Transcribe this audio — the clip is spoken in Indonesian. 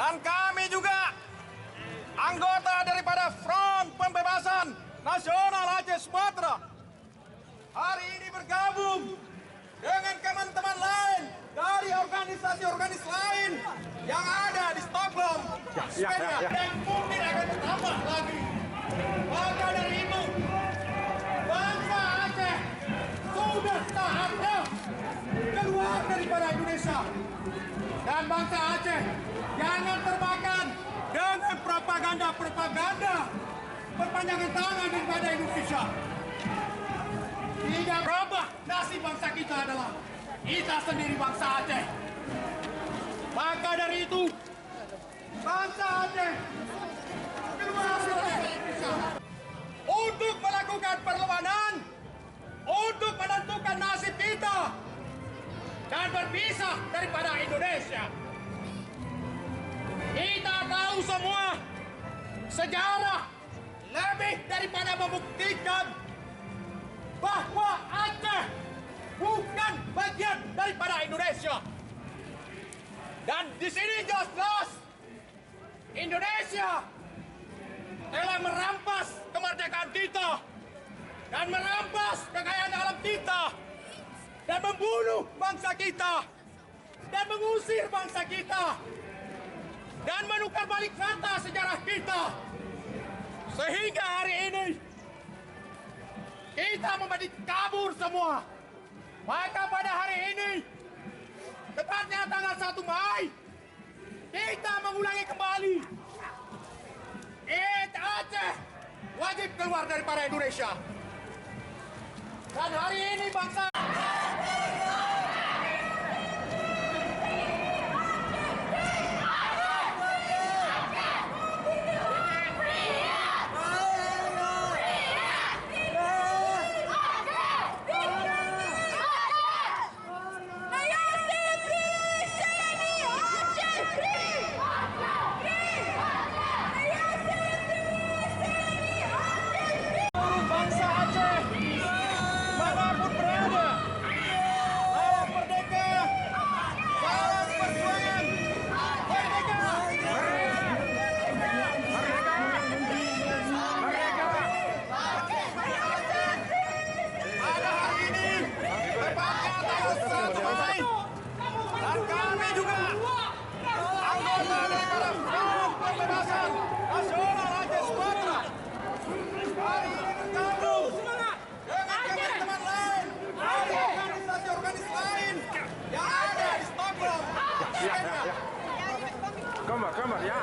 Dan kami juga anggota daripada Front Pembebasan Nasional Aceh Sumatera hari ini bergabung dengan teman-teman lain dari organisasi-organisasi lain yang ada di Stockholm, Sweden, dan mungkin akan bertambah lagi. Maka dari itu, bangsa Aceh sudah saatnya keluar daripada Indonesia. Dan bangsa Aceh jangan termakan dengan propaganda perpanjangan tangan daripada Indonesia. Tidak berubah nasib bangsa kita adalah kita sendiri bangsa Aceh. Maka dari itu, bangsa Aceh keluar dari Indonesia untuk melakukan perlawanan, untuk menentukan nasib kita dan berpisah daripada Indonesia. Kita tahu semua sejarah lebih daripada membuktikan bahwa Aceh bukan bagian daripada Indonesia. Dan di sini jelas-jelas Indonesia telah merampas kemerdekaan kita dan merampas kekayaan alam kita dan membunuh bangsa kita dan mengusir bangsa kita dan menukar balik kata sejarah kita sehingga hari ini kita memberi kabur semua. Maka pada hari ini, tepatnya tanggal 1 Mei, kita mengulangi kembali. Aceh wajib keluar daripada Indonesia. Dan hari ini bangsa Gambar ya.